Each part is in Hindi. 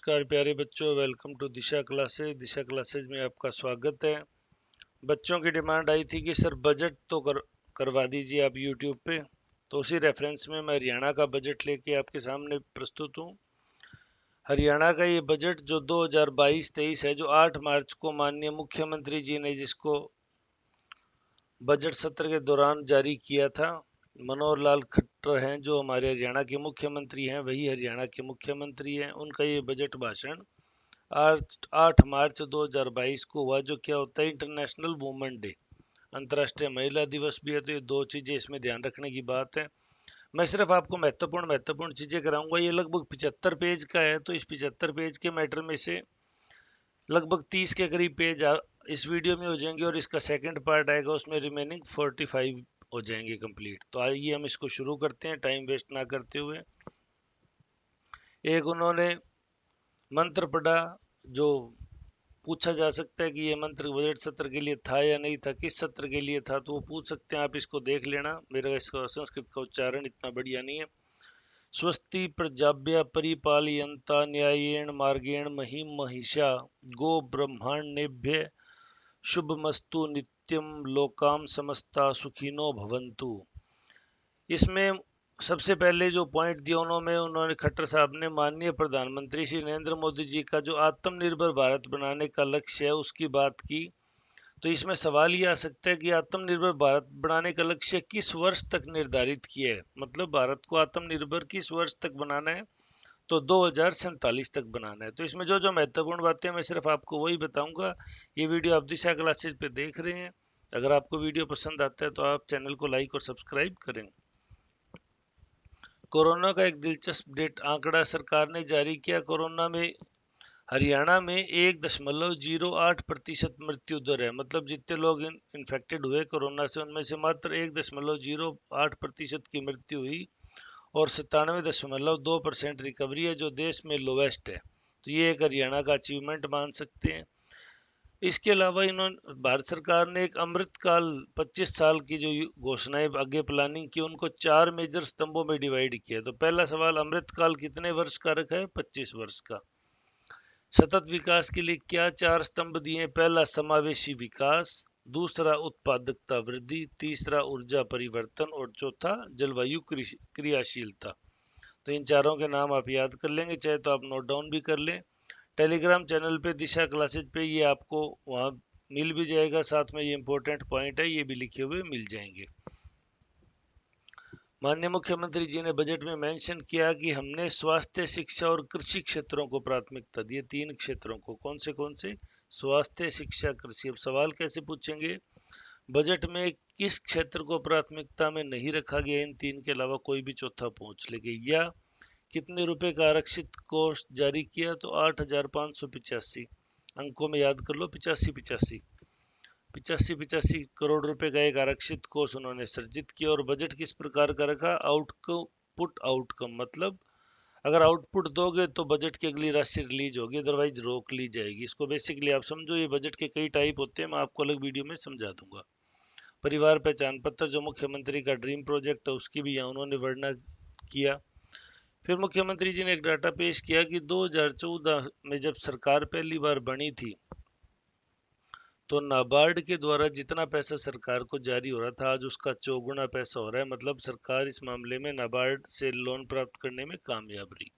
नमस्कार प्यारे बच्चों, welcome to Disha classes. Disha classes में आपका स्वागत है। बच्चों की डिमांड आई थी कि सर बजट तो करवा दीजिए आप यूट्यूब पे। तो उसी रेफरेंस में मैं हरियाणा का बजट लेके आपके सामने प्रस्तुत हूँ। हरियाणा का ये बजट जो 2022-23 है, जो 8 मार्च को माननीय मुख्यमंत्री जी ने जिसको बजट सत्र के दौरान जारी किया था। मनोहर लाल खट्टर हैं जो हमारे हरियाणा के मुख्यमंत्री हैं, वही हरियाणा के मुख्यमंत्री हैं। उनका ये बजट भाषण 8 मार्च 2022 को हुआ। जो क्या होता है, इंटरनेशनल वुमेन डे, अंतर्राष्ट्रीय महिला दिवस भी है। तो ये दो चीजें इसमें ध्यान रखने की बात है। मैं सिर्फ आपको महत्वपूर्ण चीजें कराऊंगा। ये लगभग 75 पेज का है, तो इस 75 पेज के मैटर में से लगभग 30 के करीब पेज इस वीडियो में हो जाएंगे, और इसका सेकंड पार्ट आएगा, उसमें रिमेनिंग 45 हो जाएंगे कंप्लीट। तो आइए हम इसको शुरू करते हैं टाइम वेस्ट ना करते हुए। एक उन्होंने मंत्र पढ़ा, जो पूछा जा सकता है कि ये मंत्र बजट सत्र के लिए था या नहीं था, किस सत्र के लिए था, तो वो पूछ सकते हैं। आप इसको देख लेना, मेरा इसका संस्कृत का उच्चारण इतना बढ़िया नहीं है। स्वस्ति प्रजाभ्य परिपालयन्ता न्यायेन मार्गेण महिम महिषा गो ब्रह्माण्येभ्य शुभमस्तु नित्यम लोकाम समस्ता सुखिनो भवन्तु। इसमें सबसे पहले जो पॉइंट दिया उन्होंने खट्टर साहब ने, माननीय प्रधानमंत्री श्री नरेंद्र मोदी जी का जो आत्मनिर्भर भारत बनाने का लक्ष्य है उसकी बात की। तो इसमें सवाल ये आ सकता है कि आत्मनिर्भर भारत बनाने का लक्ष्य किस वर्ष तक निर्धारित किया है, मतलब भारत को आत्मनिर्भर किस वर्ष तक बनाना है। तो 2047 तक बनाना है। तो इसमें जो जो महत्वपूर्ण बातें मैं सिर्फ आपको वही बताऊंगा। ये वीडियो आप दिशा क्लासेज पे देख रहे हैं। अगर आपको वीडियो पसंद आता है तो आप चैनल को लाइक और सब्सक्राइब करें। कोरोना का एक दिलचस्प डेट आंकड़ा सरकार ने जारी किया। कोरोना में हरियाणा में 1.08% मृत्यु दर है। मतलब जितने लोग इन्फेक्टेड हुए कोरोना से, उनमें से मात्र 1.08% की मृत्यु हुई, और 97.2% रिकवरी है, जो देश में लोवेस्ट है। तो ये एक हरियाणा का अचीवमेंट मान सकते हैं। इसके अलावा इन्होंने, भारत सरकार ने एक अमृतकाल 25 साल की जो घोषणाएं आगे प्लानिंग की, उनको 4 मेजर स्तंभों में डिवाइड किया। तो पहला सवाल, अमृतकाल कितने वर्ष का रखा है? 25 वर्ष का। सतत विकास के लिए क्या 4 स्तंभ दिए? पहला समावेशी विकास, दूसरा उत्पादकता वृद्धि, तीसरा ऊर्जा परिवर्तन, और चौथा जलवायु क्रियाशीलता। तो इन चारों के नाम आप याद कर लेंगे, चाहे तो आप नोट डाउन भी कर लें। टेलीग्राम चैनल पे दिशा क्लासेज पे ये आपको वहाँ मिल भी जाएगा। साथ में ये इंपॉर्टेंट पॉइंट है, ये भी लिखे हुए मिल जाएंगे। माननीय मुख्यमंत्री जी ने बजट में मेंशन किया कि हमने स्वास्थ्य, शिक्षा और कृषि क्षेत्रों को प्राथमिकता दी है। 3 क्षेत्रों को, कौन से? स्वास्थ्य, शिक्षा, कृषि। अब सवाल कैसे पूछेंगे, बजट में किस क्षेत्र को प्राथमिकता में नहीं रखा गया, इन 3 के अलावा कोई भी चौथा पूछ लेंगे। या कितने रुपए का आरक्षित कोष जारी किया? तो 8,585। अंकों में याद कर लो, 85 करोड़ रुपए का एक आरक्षित कोष उन्होंने सर्जित किया। और बजट किस प्रकार का रखा? आउटकम, मतलब अगर आउटपुट दोगे तो बजट की अगली राशि रिलीज होगी, अदरवाइज रोक ली जाएगी। इसको बेसिकली आप समझो, ये बजट के कई टाइप होते हैं, मैं आपको अलग वीडियो में समझा दूंगा। परिवार पहचान पत्र, जो मुख्यमंत्री का ड्रीम प्रोजेक्ट है, उसकी भी यहाँ उन्होंने वर्णना किया। फिर मुख्यमंत्री जी ने एक डाटा पेश किया कि 2014 में जब सरकार पहली बार बनी थी, तो नाबार्ड के द्वारा जितना पैसा सरकार को जारी हो रहा था, आज उसका चौगुना पैसा हो रहा है। मतलब सरकार इस मामले में नाबार्ड से लोन प्राप्त करने में कामयाब रही।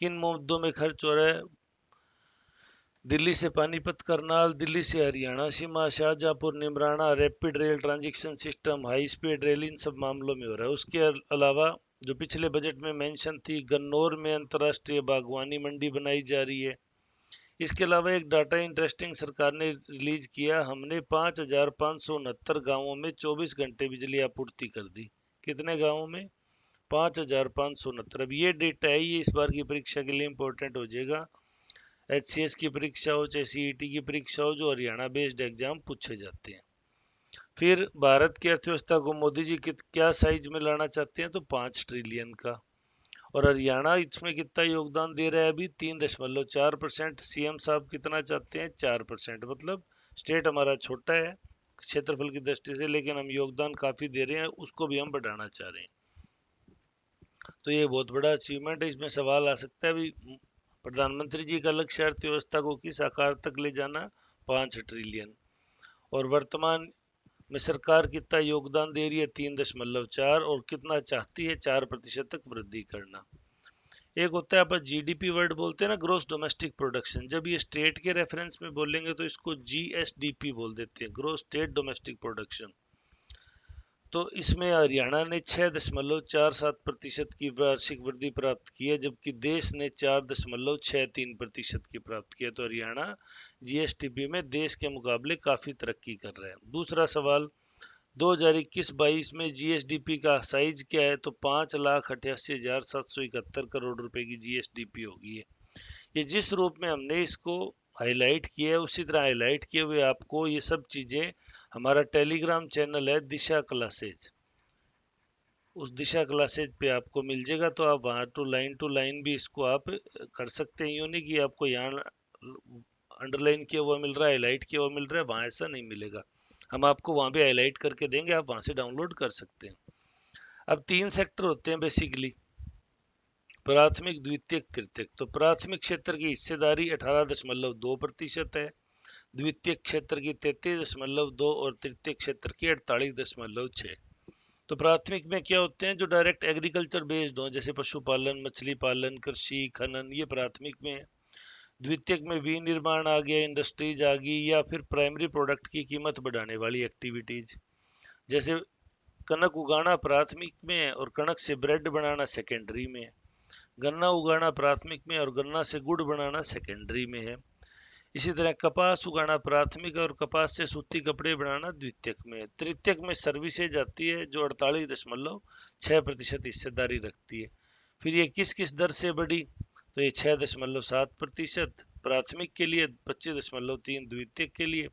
किन मुद्दों में खर्च हो रहा है? दिल्ली से पानीपत करनाल, दिल्ली से हरियाणा सीमा, Shahjahanpur Neemrana, rapid rail transition system, high speed rail, इन सब मामलों में हो रहा है। उसके अलावा जो पिछले बजट में मेंशन थी, गन्नौर में अंतर्राष्ट्रीय बागवानी मंडी बनाई जा रही है। इसके अलावा एक डाटा इंटरेस्टिंग सरकार ने रिलीज किया, हमने 5,569 गाँवों में 24 घंटे बिजली आपूर्ति कर दी। कितने गाँवों में? 5,569। अब ये डेटा है, ये इस बार की परीक्षा के लिए इंपॉर्टेंट हो जाएगा। HCS की परीक्षा हो चाहे CET की परीक्षा हो, जो हरियाणा बेस्ड एग्जाम पूछे जाते हैं। फिर भारत की अर्थव्यवस्था को मोदी जी क्या साइज में लाना चाहते हैं? तो 5 ट्रिलियन का। और हरियाणा इसमें कितना योगदान दे रहा है? अभी 3.4%। CM साहब कितना चाहते हैं? 4%। मतलब स्टेट हमारा छोटा है क्षेत्रफल की दृष्टि से, लेकिन हम योगदान काफी दे रहे हैं, उसको भी हम बढ़ाना चाह रहे हैं। तो ये बहुत बड़ा अचीवमेंट है। इसमें सवाल आ सकता है, अभी प्रधानमंत्री जी का लक्ष्य अर्थव्यवस्था को किस आकार तक ले जाना, 5 ट्रिलियन। और वर्तमान में सरकार कितना योगदान दे रही है, 3.4, और कितना चाहती है, 4% तक वृद्धि करना। एक होता है अपन जीडीपी वर्ड बोलते हैं ना, ग्रोस डोमेस्टिक प्रोडक्शन। जब ये स्टेट के रेफरेंस में बोलेंगे तो इसको जीएसडीपी बोल देते हैं, ग्रोस स्टेट डोमेस्टिक प्रोडक्शन। तो इसमें हरियाणा ने 6.47% की वार्षिक वृद्धि प्राप्त की है, जबकि देश ने 4.63% की प्राप्त की है। तो हरियाणा जीएसडीपी में देश के मुकाबले काफी तरक्की कर रहा है। दूसरा सवाल, 2021-22 में जीएसडीपी का साइज क्या है, तो 5,88,771 करोड़ रुपए की जीएसडीपी होगी। ये जिस रूप में हमने इसको हाईलाइट किया है, उसी तरह हाईलाइट किए हुए आपको ये सब चीजें हमारा टेलीग्राम चैनल है दिशा क्लासेज, उस दिशा क्लासेज पे आपको मिल जाएगा। तो आप वहाँ टू लाइन भी इसको आप कर सकते हैं। यूँ नहीं कि आपको यहाँ अंडरलाइन किया हुआ मिल रहा है, हाईलाइट किया हुआ मिल रहा है, वहाँ ऐसा नहीं मिलेगा। हम आपको वहाँ भी हाईलाइट करके देंगे, आप वहाँ से डाउनलोड कर सकते हैं। अब 3 सेक्टर होते हैं बेसिकली, प्राथमिक, द्वितीयक, तृतीयक। तो प्राथमिक क्षेत्र की हिस्सेदारी 18.2% है, द्वितीयक क्षेत्र की 33.2 और तृतीय क्षेत्र की 48.6। तो प्राथमिक में क्या होते हैं, जो डायरेक्ट एग्रीकल्चर बेस्ड हो, जैसे पशुपालन, मछली पालन, कृषि, खनन, ये प्राथमिक में है। द्वितीयक में विनिर्माण आ गया, इंडस्ट्रीज आ गई, या फिर प्राइमरी प्रोडक्ट की कीमत बढ़ाने वाली एक्टिविटीज, जैसे कनक उगाना प्राथमिक में है और कनक से ब्रेड बनाना सेकेंडरी में है। गन्ना उगाना प्राथमिक में और गन्ना से गुड़ बनाना सेकेंडरी में है। इसी तरह कपास उगाना प्राथमिक और कपास से सूती कपड़े बनाना द्वितीयक में है। तृतीयक में सर्विसेज आती है जो 48.6% हिस्सेदारी रखती है। फिर ये किस किस दर से बढ़ी, तो ये 6.7% प्राथमिक के लिए, 25.3 द्वितीयक के लिए,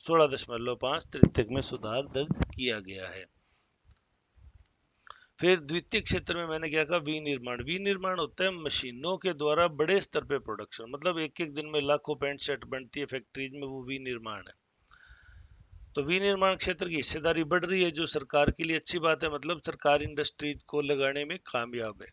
16.5 तृतीयक में सुधार दर्ज किया गया है। फिर द्वितीय क्षेत्र में मैंने क्या कहा, विनिर्माण। विनिर्माण होता है मशीनों के द्वारा बड़े स्तर पे प्रोडक्शन, मतलब एक एक दिन में लाखों पैंट शर्ट बनती है फैक्ट्रीज में, वो विनिर्माण है। तो विनिर्माण क्षेत्र की हिस्सेदारी बढ़ रही है, जो सरकार के लिए अच्छी बात है, मतलब सरकार इंडस्ट्रीज को लगाने में कामयाब है।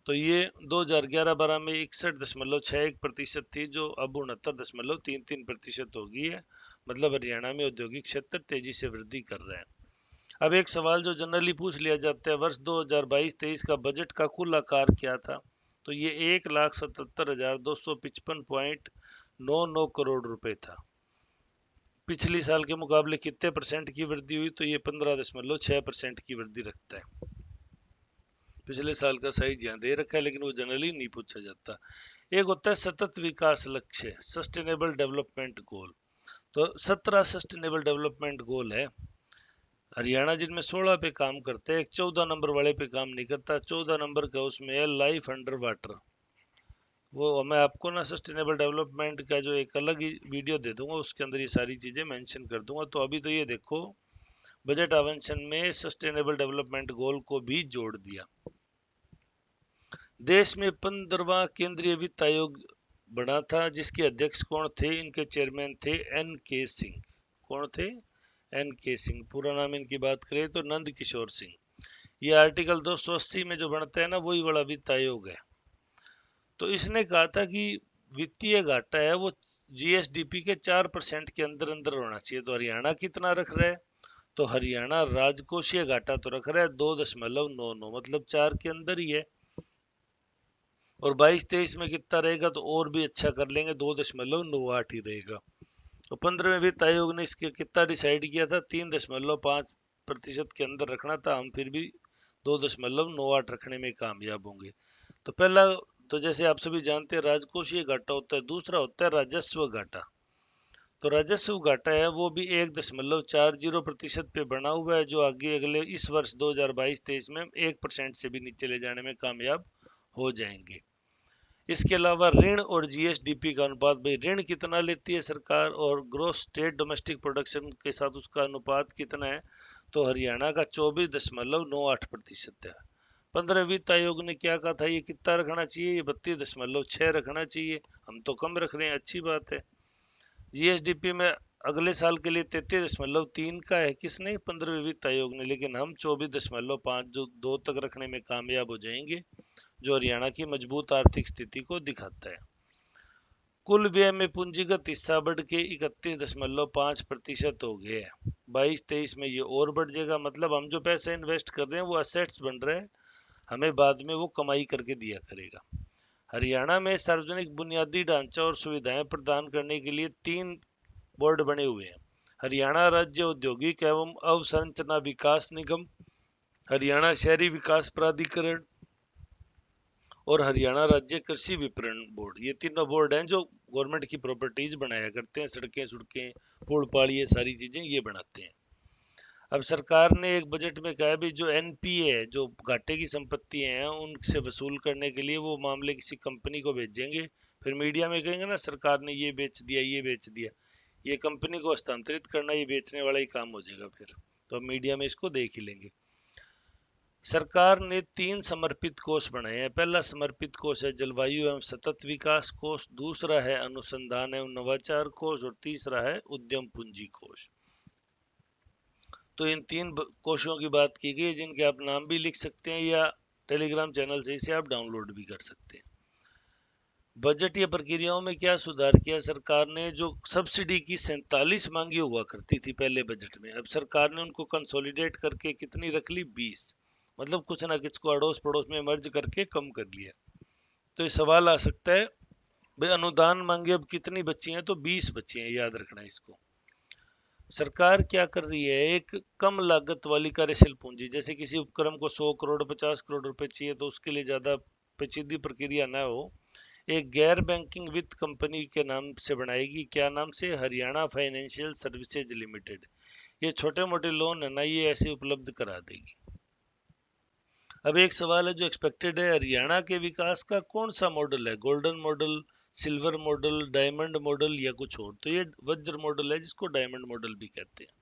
तो ये 2011-12 में 61.61% थी, जो अब 69.33% हो गई है। मतलब हरियाणा में औद्योगिक क्षेत्र तेजी से वृद्धि कर रहे हैं। अब एक सवाल जो जनरली पूछ लिया जाता है, वर्ष 2022-23 का बजट का कुल आकार क्या था, तो ये 1,77,255.99 करोड़ रुपए था। पिछली साल के मुकाबले कितने परसेंट की वृद्धि हुई, तो ये 15.6% की वृद्धि रखता है। पिछले साल का साइज यहाँ दे रखा है, लेकिन वो जनरली नहीं पूछा जाता। एक होता है सतत विकास लक्ष्य, सस्टेनेबल डेवलपमेंट गोल। तो 17 सस्टेनेबल डेवलपमेंट गोल है। हरियाणा जिनमें 16 पे काम करते हैं, एक 14 नंबर वाले पे काम नहीं करता। 14 नंबर का उसमें है लाइफ अंडर वाटर। वो मैं आपको ना सस्टेनेबल डेवलपमेंट का जो एक अलग ही वीडियो दे दूंगा, उसके अंदर ये सारी चीजें मेंशन कर दूंगा। तो अभी तो ये देखो, बजट आवंटन में सस्टेनेबल डेवलपमेंट गोल को भी जोड़ दिया। देश में 15वां केंद्रीय वित्त आयोग बना था, जिसके अध्यक्ष कौन थे, इनके चेयरमैन थे एन के सिंह। कौन थे, एन के सिंह। पूरा नाम इनकी बात करें तो नंद किशोर सिंह। ये आर्टिकल 280 में जो बनता है ना, वही वाला वित्त आयोग है। तो इसने कहा था कि वित्तीय घाटा है वो जीएसडीपी के 4% के अंदर अंदर होना चाहिए। तो हरियाणा कितना रख रहा है, तो हरियाणा राजकोषीय घाटा तो रख रहा है 2.99, मतलब 4 के अंदर ही है। और 22-23 में कितना रहेगा, तो और भी अच्छा कर लेंगे, 2.98 ही रहेगा। तो 15वें वित्त आयोग ने इसके कितना डिसाइड किया था, 3.5% के अंदर रखना था। हम फिर भी 2.98 रखने में कामयाब होंगे। तो पहला, तो जैसे आप सभी जानते हैं, राजकोषीय घाटा होता है। दूसरा होता है राजस्व घाटा। तो राजस्व घाटा है वो भी 1.40% पे बना हुआ है, जो आगे अगले इस वर्ष 2022-23 में 1% से भी नीचे ले जाने में कामयाब हो जाएंगे। इसके अलावा ऋण और जीएसडीपी का अनुपात, भाई ऋण कितना लेती है सरकार और ग्रोस स्टेट डोमेस्टिक प्रोडक्शन के साथ उसका अनुपात कितना है, तो हरियाणा का 24.98% है। 15 वित्त आयोग ने क्या कहा था, ये कितना रखना चाहिए, ये 32.6 रखना चाहिए। हम तो कम रख रहे हैं, अच्छी बात है। जीएसडीपी में अगले साल के लिए 33.3 का है, किसने, 15वें वित्त आयोग ने, लेकिन हम 24.5 जो 2 तक रखने में कामयाब हो जाएंगे, जो हरियाणा की मजबूत आर्थिक स्थिति को दिखाता है। कुल व्यय में पूंजीगत हिस्सा बढ़ के 31.5% हो गया है। 22-23 में ये और बढ़ जाएगा, मतलब हम जो पैसे इन्वेस्ट कर रहे हैं वो असेट्स बन रहे हैं, हमें बाद में वो कमाई करके दिया करेगा। हरियाणा में सार्वजनिक बुनियादी ढांचा और सुविधाएं प्रदान करने के लिए 3 बोर्ड बने हुए हैं। हरियाणा राज्य औद्योगिक एवं अवसंरचना विकास निगम, हरियाणा शहरी विकास प्राधिकरण और हरियाणा राज्य कृषि विपणन बोर्ड। ये तीनों बोर्ड हैं जो गवर्नमेंट की प्रॉपर्टीज बनाया करते हैं, सड़कें सड़कें पुल पाड़ ये सारी चीजें ये बनाते हैं। अब सरकार ने एक बजट में कहा भी जो एनपीए है, जो घाटे की संपत्ति हैं, उनसे वसूल करने के लिए वो मामले किसी कंपनी को भेजेंगे। फिर मीडिया में कहेंगे ना सरकार ने ये बेच दिया ये बेच दिया, ये कंपनी को हस्तांतरित करना ये बेचने वाला ही काम हो जाएगा फिर, तो अब मीडिया में इसको देख ही लेंगे। सरकार ने 3 समर्पित कोष बनाए हैं। पहला समर्पित कोष है जलवायु एवं सतत विकास कोष, दूसरा है अनुसंधान एवं नवाचार कोष और तीसरा है उद्यम पूंजी कोष। तो इन 3 कोषों की बात की गई, जिनके आप नाम भी लिख सकते हैं या टेलीग्राम चैनल से इसे आप डाउनलोड भी कर सकते हैं। बजट या प्रक्रियाओं में क्या सुधार किया सरकार ने? जो सब्सिडी की 47 मांगी हुआ करती थी पहले बजट में, अब सरकार ने उनको कंसोलिडेट करके कितनी रख ली? 20। मतलब कुछ ना कुछ को अड़ोस पड़ोस में मर्ज करके कम कर लिया। तो ये सवाल आ सकता है भाई अनुदान मांगे अब कितनी बची हैं? तो 20 बची हैं, याद रखना इसको। सरकार क्या कर रही है? एक कम लागत वाली कार्यशील पूंजी, जैसे किसी उपक्रम को 100 करोड़ 50 करोड़ रुपए चाहिए तो उसके लिए ज्यादा पेचीदी प्रक्रिया ना हो, एक गैर बैंकिंग वित्त कंपनी के नाम से बनाएगी। क्या नाम से? Haryana financial services limited. ये छोटे मोटे लोन है ना, ये ऐसे उपलब्ध करा देगी। अब एक सवाल है जो एक्सपेक्टेड है, हरियाणा के विकास का कौन सा मॉडल है? Golden model, silver model, diamond model या कुछ और? तो ये वज्र मॉडल है, जिसको डायमंड मॉडल भी कहते हैं।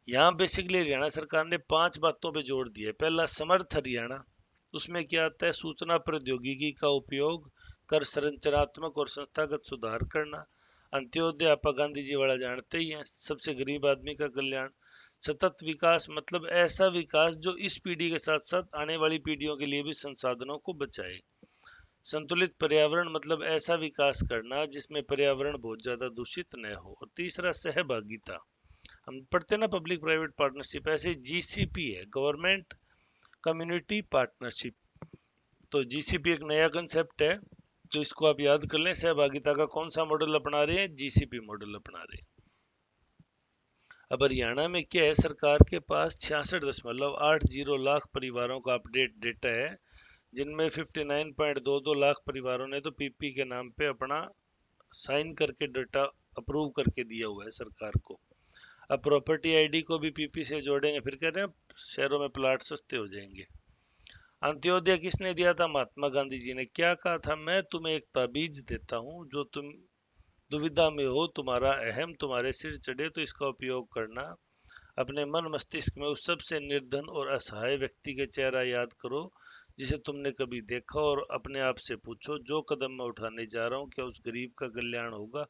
यहाँ बेसिकली हरियाणा सरकार ने 5 बातों पे जोर दिया है। पहला, समर्थ हरियाणा। उसमें क्या आता है? सूचना प्रौद्योगिकी का उपयोग कर संरचनात्मक और संस्थागत सुधार करना। अंत्योदय आपा गांधी जी वाला जानते ही हैं, सबसे गरीब आदमी का कल्याण। सतत विकास मतलब ऐसा विकास जो इस पीढ़ी के साथ साथ आने वाली पीढ़ियों के लिए भी संसाधनों को बचाए। संतुलित पर्यावरण मतलब ऐसा विकास करना जिसमें पर्यावरण बहुत ज्यादा दूषित न हो। और तीसरा, सहभागिता। हम पढ़ते हैं ना पब्लिक प्राइवेट पार्टनरशिप, ऐसे जीसीपी है, गवर्नमेंट कम्युनिटी पार्टनरशिप। तो जीसीपी एक नया कंसेप्ट है, तो इसको आप याद कर लें। सहभागिता का कौन सा मॉडल अपना रहे हैं? जीसीपी मॉडल अपना रहे हैं। अब हरियाणा में क्या है, सरकार के पास 66.80 लाख परिवारों का अपडेट डेटा है, जिनमें 59.22 लाख परिवारों ने तो पीपी के नाम पे अपना साइन करके डेटा अप्रूव करके दिया हुआ है सरकार को। अब प्रॉपर्टी आईडी को भी पीपी से जोड़ेंगे, फिर कह रहे हैं शहरों में प्लाट सस्ते हो जाएंगे। अंत्योदय किसने दिया था? महात्मा गांधी जी ने। क्या कहा था? मैं तुम्हें एक ताबीज देता हूँ, जो तुम दुविधा में हो, तुम्हारा अहम तुम्हारे सिर चढ़े तो इसका उपयोग करना। अपने मन मस्तिष्क में उस सबसे निर्धन और असहाय व्यक्ति के चेहरा याद करो जिसे तुमने कभी देखा, और अपने आप से पूछो जो कदम मैं उठाने जा रहा हूँ क्या उस गरीब का कल्याण होगा?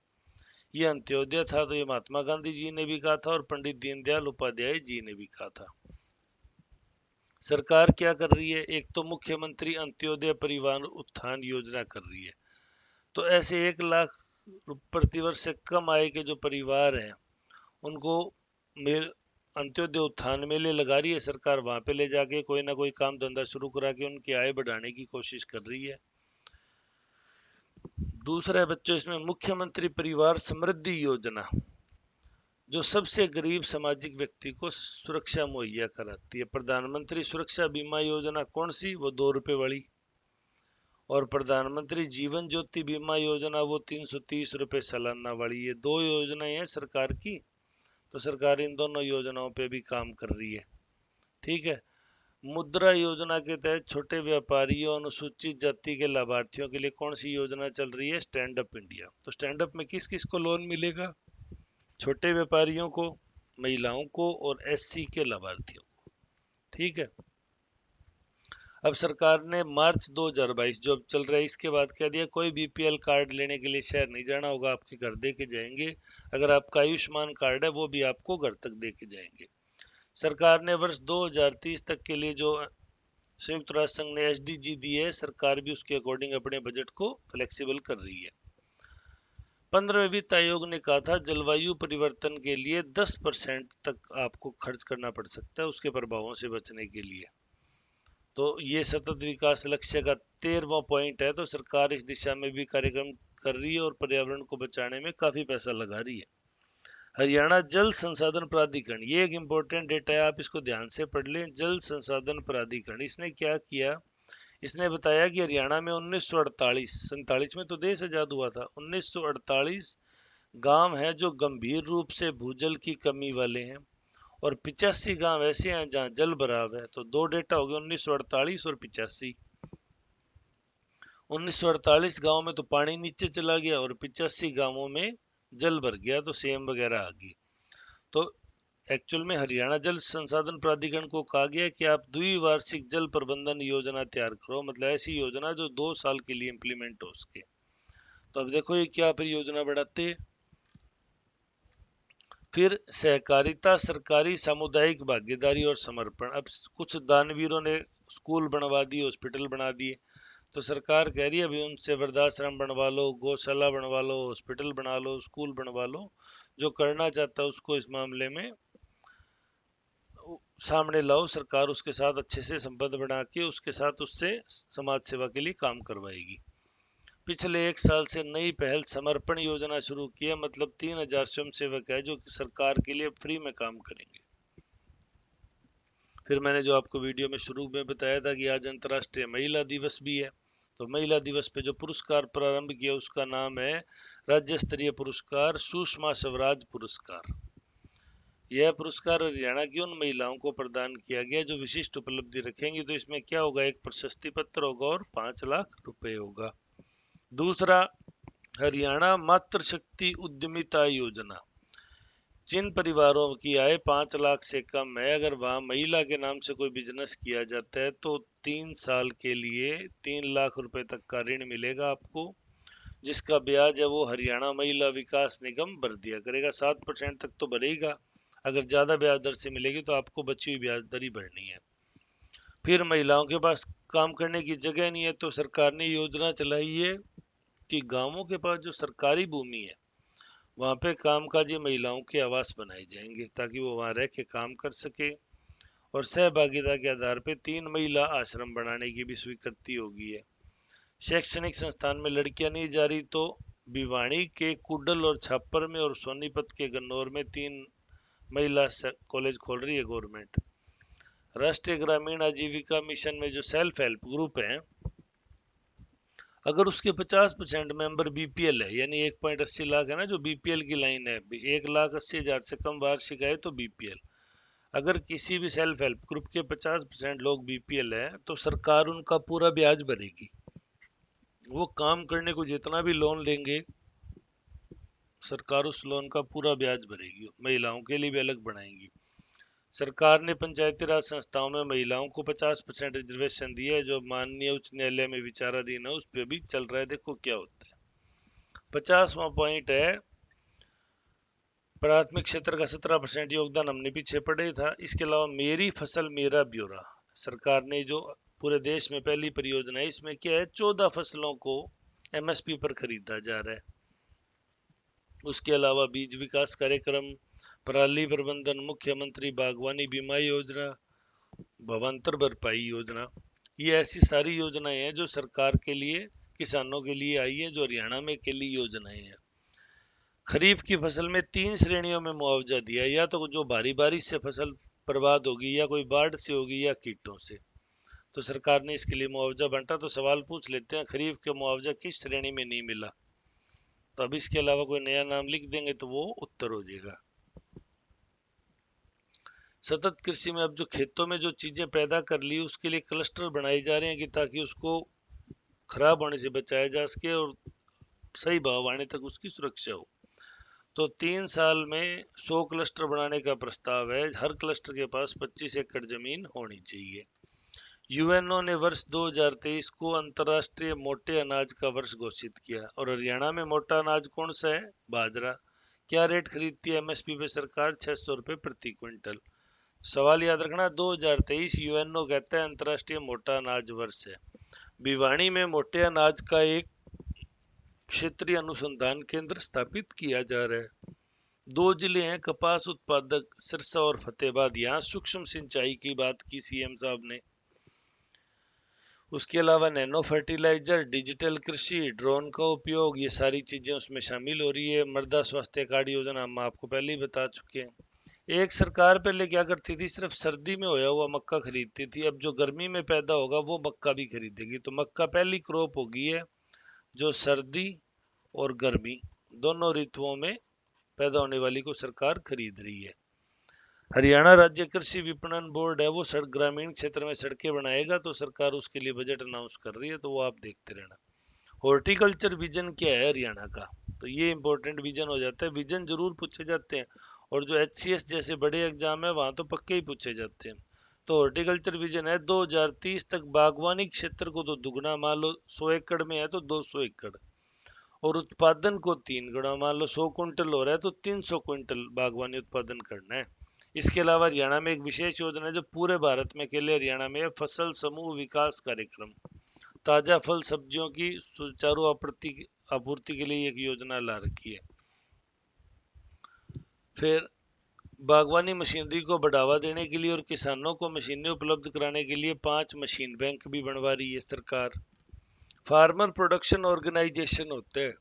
ये अंत्योदय था, तो ये महात्मा गांधी जी ने भी कहा था और पंडित दीनदयाल उपाध्याय जी ने भी कहा था। सरकार क्या कर रही है? एक तो मुख्यमंत्री अंत्योदय परिवार उत्थान योजना कर रही है, तो ऐसे 1 लाख प्रतिवर्ष से कम आय के जो परिवार हैं उनको मेल अंत्योदय उत्थान मेले लगा रही है सरकार, वहां पे ले जाके कोई ना कोई काम धंधा शुरू करा के उनकी आय बढ़ाने की कोशिश कर रही है। दूसरा है बच्चों इसमें मुख्यमंत्री परिवार समृद्धि योजना, जो सबसे गरीब सामाजिक व्यक्ति को सुरक्षा मुहैया कराती है। प्रधानमंत्री सुरक्षा बीमा योजना कौन सी? वो 2 रुपए वाली। और प्रधानमंत्री जीवन ज्योति बीमा योजना वो 330 रुपए सालाना वाली। ये 2 योजनाएं हैं सरकार की, तो सरकार इन दोनों योजनाओं पे भी काम कर रही है। ठीक है। मुद्रा योजना के तहत छोटे व्यापारियों अनुसूचित जाति के लाभार्थियों के लिए कौन सी योजना चल रही है? Stand up India. तो स्टैंड अप में किस किस को लोन मिलेगा? छोटे व्यापारियों को, महिलाओं को और एससी के लाभार्थियों को। ठीक है। अब सरकार ने मार्च 2022 जो अब चल रहा है इसके बाद कह दिया कोई बीपीएल कार्ड लेने के लिए शहर नहीं जाना होगा, आपके घर दे के जाएंगे। अगर आपका आयुष्मान कार्ड है वो भी आपको घर तक दे के जाएंगे। सरकार ने वर्ष 2030 तक के लिए जो संयुक्त राष्ट्र संघ ने एसडीजी दिए है, सरकार भी उसके अकॉर्डिंग अपने बजट को फ्लेक्सिबल कर रही है। 15वें वित्त आयोग ने कहा था जलवायु परिवर्तन के लिए 10% तक आपको खर्च करना पड़ सकता है उसके प्रभावों से बचने के लिए। तो ये सतत विकास लक्ष्य का 13वां पॉइंट है। तो सरकार इस दिशा में भी कार्यक्रम कर रही है और पर्यावरण को बचाने में काफी पैसा लगा रही है। हरियाणा जल संसाधन प्राधिकरण, ये एक इम्पोर्टेंट डेटा है, आप इसको ध्यान से पढ़ लें। जल संसाधन प्राधिकरण इसने क्या किया, इसने बताया कि हरियाणा में 1948 47 में तो देश आजाद हुआ था, 1948 गांव हैं जो गंभीर रूप से भूजल की कमी वाले हैं और 85 गांव ऐसे हैं जहां जल भराव है। तो दो डेटा हो गए, 1948 और 85। 1948 गांव में तो पानी नीचे चला गया और 85 गांवों में जल भर गया, तो सेम वगैरह आ गई। तो एक्चुअल में हरियाणा जल संसाधन प्राधिकरण को कहा गया है कि आप द्विवार्षिक जल प्रबंधन योजना तैयार करो, मतलब ऐसी योजना जो 2 साल के लिए इंप्लीमेंट हो सके। तो अब देखो ये क्या फिर योजना बढ़ाते हैं। फिर सहकारिता, सरकारी सामुदायिक भागीदारी और समर्पण। अब कुछ दानवीरों ने स्कूल बनवा दिए, हॉस्पिटल बना दिए, तो सरकार कह रही है अभी उनसे वृद्धाश्रम बनवा लो, गौशाला बनवा लो, हॉस्पिटल बना लो, स्कूल बनवा लो। जो करना चाहता है उसको इस मामले में सामने लाओ, सरकार उसके साथ अच्छे से संबंध बना के उसके साथ उससे समाज सेवा के लिए काम करवाएगी। पिछले 1 साल से नई पहल समर्पण योजना शुरू की है, मतलब 3000 स्वयं सेवक है जो कि सरकार के लिए फ्री में काम करेंगे। फिर मैंने जो आपको वीडियो में शुरू में बताया था कि आज अंतर्राष्ट्रीय महिला दिवस भी है। तो महिला दिवस पे जो पुरस्कार प्रारंभ किया उसका नाम है राज्य स्तरीय पुरस्कार सुषमा स्वराज पुरस्कार। यह पुरस्कार हरियाणा की उन महिलाओं को प्रदान किया गया जो विशिष्ट उपलब्धि रखेंगी। तो इसमें क्या होगा, एक प्रशस्ति पत्र होगा और 5 लाख रुपए होगा। दूसरा, हरियाणा मातृशक्ति उद्यमिता योजना। जिन परिवारों की आय 5 लाख से कम है, अगर वहां महिला के नाम से कोई बिजनेस किया जाता है तो 3 साल के लिए 3 लाख रुपए तक का ऋण मिलेगा आपको, जिसका ब्याज है वो हरियाणा महिला विकास निगम भर दिया करेगा। 7% तक तो भरेगा, अगर ज्यादा ब्याज दर से मिलेगी तो आपको बची हुई ब्याज दर ही भरनी है। फिर महिलाओं के पास काम करने की जगह नहीं है, तो सरकार ने योजना चलाई है कि गांवों के पास जो सरकारी भूमि है वहां पे कामकाजी महिलाओं के आवास बनाए जाएंगे ताकि वो वहां रह के काम कर सके। और सहभागिता के आधार पे 3 महिला आश्रम बनाने की भी स्वीकृति होगी है। शैक्षणिक संस्थान में लड़कियां नहीं जा रही, तो भिवानी के कुडल और छापर में और सोनीपत के गन्नौर में 3 महिला कॉलेज खोल रही है गवर्नमेंट। राष्ट्रीय ग्रामीण आजीविका मिशन में जो सेल्फ हेल्प ग्रुप है, अगर उसके 50% मेंबर बीपीएल है, यानी 1.80 लाख है ना जो बीपीएल की लाइन है, 1,80,000 से कम वार्षिक आय तो बीपीएल। अगर किसी भी सेल्फ हेल्प ग्रुप के 50% लोग बीपीएल है तो सरकार उनका पूरा ब्याज भरेगी। वो काम करने को जितना भी लोन लेंगे सरकार उस लोन का पूरा ब्याज भरेगी। महिलाओं के लिए भी अलग बनाएंगी। सरकार ने पंचायती राज संस्थाओं में महिलाओं को 50% रिजर्वेशन दिया है, जो माननीय उच्च न्यायालय में विचाराधीन है, उस पर भी चल रहा है, देखो क्या होता है। 50वां पॉइंट है प्राथमिक क्षेत्र का 17% योगदान, हमने पीछे पड़े था। इसके अलावा मेरी फसल मेरा ब्यौरा, सरकार ने जो पूरे देश में पहली परियोजना है, इसमें क्या है 14 फसलों को एमएसपी पर खरीदा जा रहा है। उसके अलावा बीज विकास कार्यक्रम, पराली प्रबंधन, मुख्यमंत्री बागवानी बीमा योजना, भावांतर भरपाई योजना, ये ऐसी सारी योजनाएं हैं जो सरकार के लिए किसानों के लिए आई है, जो हरियाणा में के लिए योजनाएं हैं। खरीफ की फसल में 3 श्रेणियों में मुआवजा दिया है, या तो जो भारी बारिश से फसल बर्बाद होगी, या कोई बाढ़ से होगी, या कीटों से। तो सरकार ने इसके लिए मुआवजा बांटा। तो सवाल पूछ लेते हैं खरीफ का मुआवजा किस श्रेणी में नहीं मिला, तो अब इसके अलावा कोई नया नाम लिख देंगे तो वो उत्तर हो जाएगा। सतत कृषि में अब जो खेतों में जो चीजें पैदा कर ली उसके लिए क्लस्टर बनाए जा रहे हैं कि ताकि उसको खराब होने से बचाया जा सके और सही भाव आने तक उसकी सुरक्षा हो। तो 3 साल में 100 क्लस्टर बनाने का प्रस्ताव है। हर क्लस्टर के पास 25 एकड़ जमीन होनी चाहिए। यूएनओ ने वर्ष 2023 को अंतर्राष्ट्रीय मोटे अनाज का वर्ष घोषित किया, और हरियाणा में मोटा अनाज कौन सा है, बाजरा। क्या रेट खरीदती है एमएसपी पे सरकार, 600 रुपए प्रति क्विंटल। सवाल याद रखना, 2023 यूएनओ कहता है अंतर्राष्ट्रीय मोटा अनाज वर्ष है। भिवानी में मोटे अनाज का एक क्षेत्रीय अनुसंधान केंद्र स्थापित किया जा रहा है। 2 जिले हैं कपास उत्पादक, सिरसा और फतेहाबाद, यहाँ सूक्ष्म सिंचाई की बात की सीएम साहब ने। उसके अलावा नैनो फर्टिलाइजर, डिजिटल कृषि, ड्रोन का उपयोग, ये सारी चीजें उसमें शामिल हो रही है। मृदा स्वास्थ्य कार्ड योजना हम आपको पहले ही बता चुके हैं। एक सरकार पहले क्या करती थी, सिर्फ सर्दी में होया हुआ मक्का खरीदती थी। अब जो गर्मी में पैदा होगा वो मक्का भी खरीदेगी। तो मक्का पहली क्रॉप होगी है जो सर्दी और गर्मी दोनों ऋतुओं में पैदा होने वाली को सरकार खरीद रही है। हरियाणा राज्य कृषि विपणन बोर्ड है, वो सड़क ग्रामीण क्षेत्र में सड़कें बनाएगा, तो सरकार उसके लिए बजट अनाउंस कर रही है, तो वो आप देखते रहना। हॉर्टिकल्चर विजन क्या है हरियाणा का, तो ये इंपॉर्टेंट विजन हो जाता है। विजन जरूर पूछे जाते हैं, और जो HCS जैसे बड़े एग्जाम है वहां तो पक्के ही पूछे जाते हैं। तो हॉर्टिकल्चर विजन है 2030 तक बागवानी क्षेत्र को तो दुगना, मान लो 100 एकड़ में है तो 200 एकड़, और उत्पादन को 3 गुना, मान लो 100 कुंटल हो रहा है तो 300 कुंटल बागवानी उत्पादन करना है। इसके अलावा हरियाणा में एक विशेष योजना है जो पूरे भारत में अकेले हरियाणा में है, फसल समूह विकास कार्यक्रम। ताजा फल सब्जियों की सुचारू आपूर्ति आपूर्ति के लिए एक योजना ला रखी है। फिर बागवानी मशीनरी को बढ़ावा देने के लिए और किसानों को मशीनें उपलब्ध कराने के लिए 5 मशीन बैंक भी बनवा रही है सरकार। फार्मर प्रोडक्शन ऑर्गेनाइजेशन होते हैं,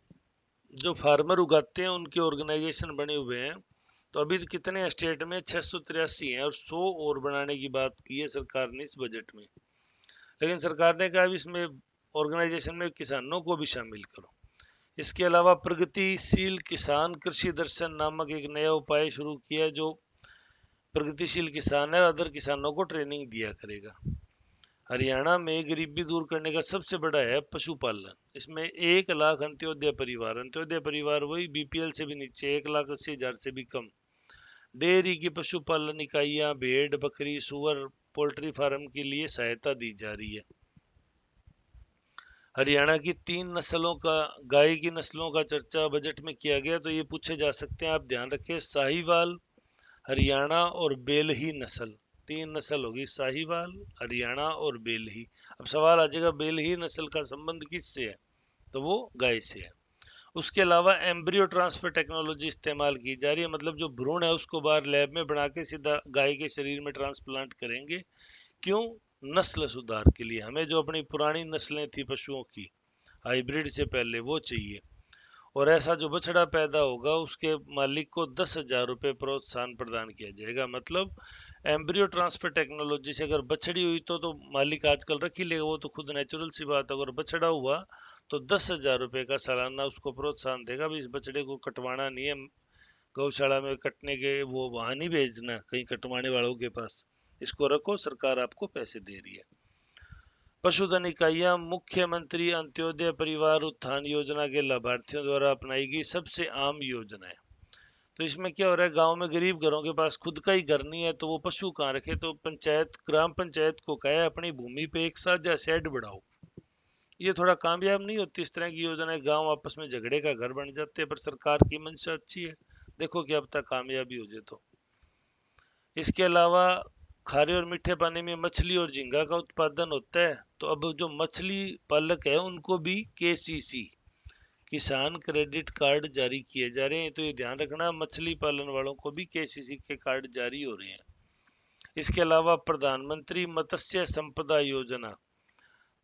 जो फार्मर उगाते हैं उनके ऑर्गेनाइजेशन बने हुए हैं। तो अभी कितने स्टेट में 683 हैं, और 100 और बनाने की बात की है सरकार ने इस बजट में। लेकिन सरकार ने कहा इसमें ऑर्गेनाइजेशन में किसानों को भी शामिल करो। इसके अलावा प्रगतिशील किसान कृषि दर्शन नामक एक नया उपाय शुरू किया है, जो प्रगतिशील किसान है अदर किसानों को ट्रेनिंग दिया करेगा। हरियाणा में गरीबी दूर करने का सबसे बड़ा है पशुपालन। इसमें 1 लाख अंत्योदय परिवार वही BPL से भी नीचे, 1,80,000 से भी कम। डेयरी की पशुपालन इकाइयां, भेड़, बकरी, सुअर, पोल्ट्री फार्म के लिए सहायता दी जा रही है। हरियाणा की 3 नस्लों का, गाय की नस्लों का चर्चा बजट में किया गया, तो ये पूछे जा सकते हैं, आप ध्यान रखें। साहिवाल, हरियाणा और बेलही नस्ल, 3 नस्ल होगी, साहिवाल, हरियाणा और बेलही। अब सवाल आ जाएगा बेलही नस्ल का संबंध किससे है, तो वो गाय से है। उसके अलावा एम्ब्रियो ट्रांसफर टेक्नोलॉजी इस्तेमाल की जा रही है, मतलब जो भ्रूण है उसको बाहर लैब में बना के सीधा गाय के शरीर में ट्रांसप्लांट करेंगे। क्यों? नस्ल सुधार के लिए। हमें जो अपनी पुरानी नस्लें थी पशुओं की हाइब्रिड से पहले, वो चाहिए। और ऐसा जो बछड़ा पैदा होगा उसके मालिक को 10,000 रुपये प्रोत्साहन प्रदान किया जाएगा। मतलब एम्ब्रियो ट्रांसफर टेक्नोलॉजी से अगर बछड़ी हुई तो मालिक आजकल रख ही लेगा, वो तो खुद नेचुरल सी बात है। अगर बछड़ा हुआ तो 10,000 रुपये का सालाना उसको प्रोत्साहन देगा। भी इस बछड़े को कटवाना नहीं है गौशाला में, कटने के वो वहां नहीं भेजना कहीं कटवाने वालों के पास, इसको रखो, सरकार आपको पैसे दे रही है। पशुधन इकाइयां मुख्यमंत्री अंत्योदय परिवार उत्थान योजना के लाभार्थियों द्वारा अपनाई गई सबसे आम योजना है। तो इसमें क्या हो रहा है, गांव में गरीब घरों के पास खुद का ही घर नहीं है, तो वो पशु कहाँ रखे, तो पंचायत, ग्राम पंचायत को कहे अपनी भूमि पे एक साझा शेड बढ़ाओ। ये थोड़ा कामयाब नहीं होती इस तरह की योजनाएं, गांव आपस में झगड़े का घर बन जाते हैं, पर सरकार की मंशा अच्छी है, देखो कि अब तक कामयाबी हो जाए। तो इसके अलावा खारे और मीठे पानी में मछली और झींगा का उत्पादन होता है, तो अब जो मछली पालक है उनको भी KCC किसान क्रेडिट कार्ड जारी किए जा रहे हैं। तो ये ध्यान रखना, मछली पालन वालों को भी KCC के कार्ड जारी हो रहे हैं। इसके अलावा प्रधानमंत्री मत्स्य संपदा योजना,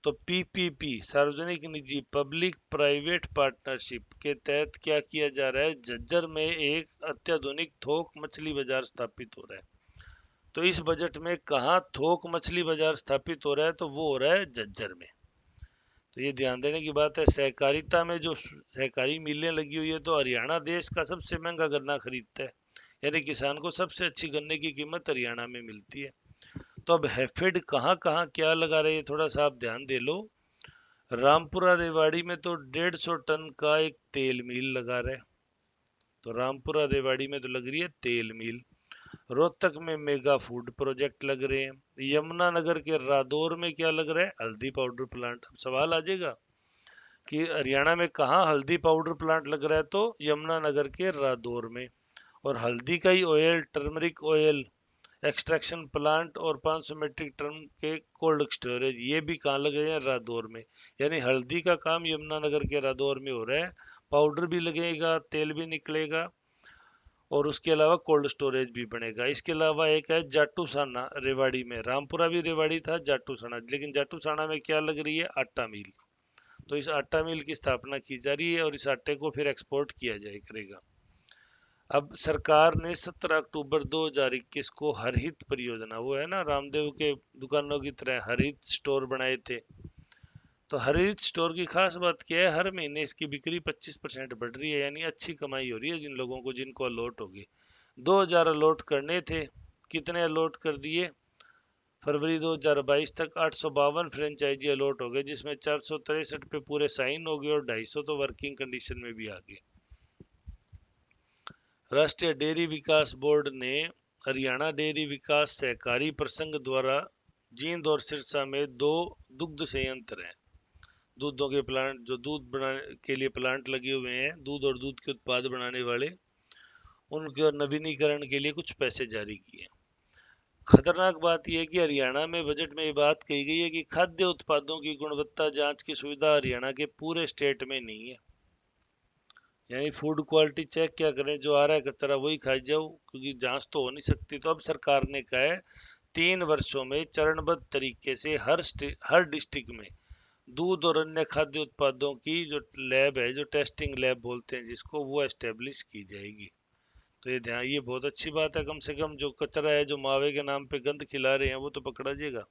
तो PPP, सार्वजनिक निजी पब्लिक प्राइवेट पार्टनरशिप के तहत क्या किया जा रहा है, झज्जर में एक अत्याधुनिक थोक मछली बाजार स्थापित हो रहा है। तो इस बजट में कहाँ थोक मछली बाजार स्थापित हो रहा है, तो वो हो रहा है झज्जर में। तो ये ध्यान देने की बात है। सहकारिता में जो सहकारी मिलें लगी हुई है, तो हरियाणा देश का सबसे महंगा गन्ना खरीदता है, यानी किसान को सबसे अच्छी गन्ने की कीमत हरियाणा में मिलती है। तो अब हैफेड कहाँ कहाँ क्या लगा रहे हैं, थोड़ा सा आप ध्यान दे लो। रामपुरा रेवाड़ी में तो 150 टन का एक तेल मिल लगा रहा है, तो रामपुरा रेवाड़ी में तो लग रही है तेल मिल। रोहतक में मेगा फूड प्रोजेक्ट लग रहे हैं। यमुनानगर के रादौर में क्या लग रहा है, हल्दी पाउडर प्लांट। अब सवाल आ जाएगा कि हरियाणा में कहाँ हल्दी पाउडर प्लांट लग रहा है, तो यमुनानगर के रादौर में। और हल्दी का ही oil, turmeric oil, extraction plant और 500 मीट्रिक टन के कोल्ड स्टोरेज, ये भी कहाँ लगे हैं? रादौर में। यानी हल्दी का काम यमुनानगर के रादौर में हो रहा है, पाउडर भी लगेगा, तेल भी निकलेगा और उसके अलावा कोल्ड स्टोरेज भी बनेगा। इसके अलावा एक है जाटूसाना रेवाड़ी में, रामपुरा भी रेवाड़ी था, जाटूसाना, लेकिन जाटूसाना में क्या लग रही है? आटा मिल। तो इस आटा मिल की स्थापना की जा रही है और इस आटे को फिर एक्सपोर्ट किया जाए करेगा। अब सरकार ने 17 अक्टूबर 2021 को हरहित परियोजना, वो है ना रामदेव के दुकानों की तरह हरहित स्टोर बनाए थे, तो हरहित स्टोर की खास बात क्या है? हर महीने इसकी बिक्री 25% बढ़ रही है, यानी अच्छी कमाई हो रही है जिन लोगों को, जिनको अलॉट होगी। 2000 अलॉट करने थे, कितने अलॉट कर दिए? फरवरी 2022 तक 852 फ्रेंचाइजी अलॉट हो गए, जिसमें 463 पे पूरे साइन हो गए और 250 तो वर्किंग कंडीशन में भी आ गए। राष्ट्रीय डेयरी विकास बोर्ड ने हरियाणा डेयरी विकास सहकारी प्रसंघ द्वारा जींद और सिरसा में 2 दुग्ध संयंत्र हैं, दूधों के प्लांट, जो दूध बनाने के लिए प्लांट लगे हुए हैं, दूध और दूध के उत्पाद बनाने वाले, उनके नवीनीकरण के लिए कुछ पैसे जारी किए। खतरनाक बात यह है कि हरियाणा में बजट में ये बात कही गई है कि खाद्य उत्पादों की गुणवत्ता जांच की सुविधा हरियाणा के पूरे स्टेट में नहीं है। यानी फूड क्वालिटी चेक क्या करें, जो आ रहा है कचरा वही खाई जाओ, क्योंकि जांच तो हो नहीं सकती। तो अब सरकार ने कहा है 3 वर्षों में चरणबद्ध तरीके से हर डिस्ट्रिक्ट में दूध और अन्य खाद्य उत्पादों की जो लैब है, जो टेस्टिंग लैब बोलते हैं जिसको, वो एस्टेब्लिश की जाएगी। तो ये ध्यान, ये बहुत अच्छी बात है, कम से कम जो कचरा है, जो मावे के नाम पे गंद खिला रहे हैं, वो तो पकड़ा जाएगा।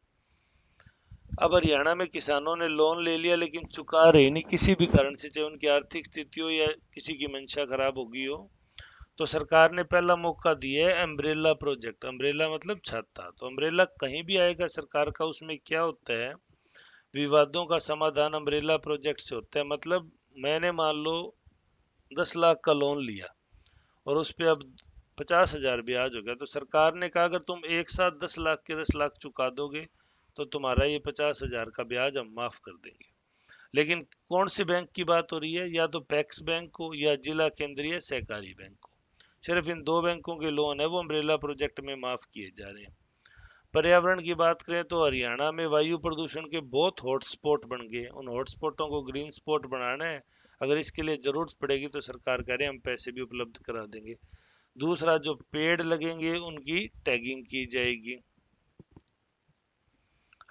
अब हरियाणा में किसानों ने लोन ले लिया लेकिन चुका रहे नहीं किसी भी कारण से, चाहे उनकी आर्थिक स्थिति हो या किसी की मंशा खराब हो गई हो, तो सरकार ने पहला मौका दिया है अम्ब्रेला प्रोजेक्ट। अम्ब्रेला मतलब छाता। तो अम्ब्रेला कहीं भी आएगा सरकार का, उसमें क्या होता है? विवादों का समाधान अम्ब्रेला प्रोजेक्ट से होता है। मतलब मैंने मान लो 10 लाख का लोन लिया और उस पे अब 50,000 ब्याज हो गया, तो सरकार ने कहा अगर तुम एक साथ 10 लाख के 10 लाख चुका दोगे तो तुम्हारा ये 50,000 का ब्याज हम माफ कर देंगे। लेकिन कौन से बैंक की बात हो रही है? या तो पैक्स बैंक को या जिला केंद्रीय सहकारी बैंक को। सिर्फ इन 2 बैंकों के लोन है वो अम्ब्रेला प्रोजेक्ट में माफ किए जा रहे हैं। पर्यावरण की बात करें तो हरियाणा में वायु प्रदूषण के बहुत हॉटस्पॉट बन गए। उन हॉटस्पॉटों को ग्रीन स्पॉट बनाना है। अगर इसके लिए जरूरत पड़ेगी तो सरकार कह रहे हैं हम पैसे भी उपलब्ध करा देंगे। दूसरा, जो पेड़ लगेंगे उनकी टैगिंग की जाएगी।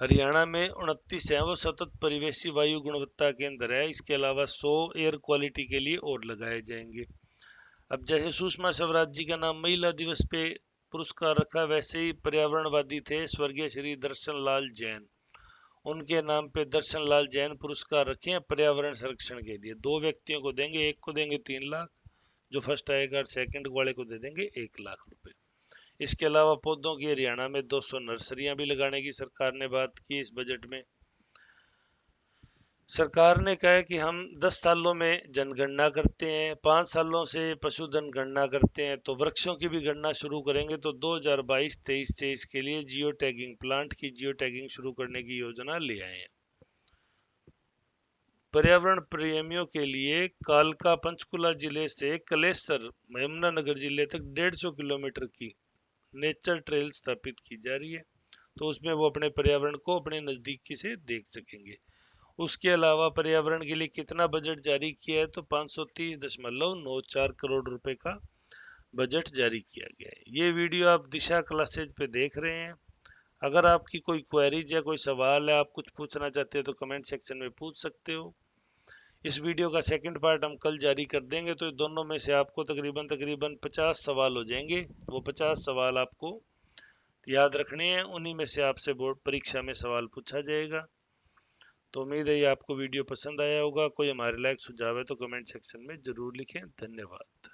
हरियाणा में 29 है वो सतत परिवेशी वायु गुणवत्ता केंद्र है। इसके अलावा 100 एयर क्वालिटी के लिए और लगाए जाएंगे। अब जैसे सुषमा स्वराज जी का नाम महिला दिवस पे पुरस्कार रखा, वैसे ही पर्यावरणवादी थे स्वर्गीय श्री दर्शन लाल जैन, उनके नाम पे दर्शन लाल जैन पुरस्कार रखे हैं पर्यावरण संरक्षण के लिए। 2 व्यक्तियों को देंगे, एक को देंगे 3 लाख, जो फर्स्ट आएगा, और सेकंड वाले को दे देंगे 1 लाख रुपए। इसके अलावा पौधों की हरियाणा में 200 नर्सरियां भी लगाने की सरकार ने बात की इस बजट में। सरकार ने कहा है कि हम 10 सालों में जनगणना करते हैं, 5 सालों से पशुधन गणना करते हैं, तो वृक्षों की भी गणना शुरू करेंगे। तो 2022-23 से इसके लिए जियो टैगिंग, प्लांट की जियो टैगिंग शुरू करने की योजना ले आए हैं। पर्यावरण प्रेमियों के लिए कालका पंचकुला जिले से कलेसर यमुनानगर जिले तक 150 किलोमीटर की नेचर ट्रेल स्थापित की जा रही है, तो उसमें वो अपने पर्यावरण को अपने नजदीकी से देख सकेंगे। उसके अलावा पर्यावरण के लिए कितना बजट जारी किया है? तो 530.94 करोड़ रुपए का बजट जारी किया गया है। ये वीडियो आप दिशा क्लासेज पे देख रहे हैं। अगर आपकी कोई क्वेरीज या कोई सवाल है, आप कुछ पूछना चाहते हो, तो कमेंट सेक्शन में पूछ सकते हो। इस वीडियो का सेकंड पार्ट हम कल जारी कर देंगे, तो दोनों में से आपको तकरीबन 50 सवाल हो जाएंगे। वो 50 सवाल आपको याद रखने हैं, उन्हीं में से आपसे बोर्ड परीक्षा में सवाल पूछा जाएगा। तो उम्मीद है ये आपको वीडियो पसंद आया होगा। कोई हमारे लायक सुझाव है तो कमेंट सेक्शन में जरूर लिखें। धन्यवाद।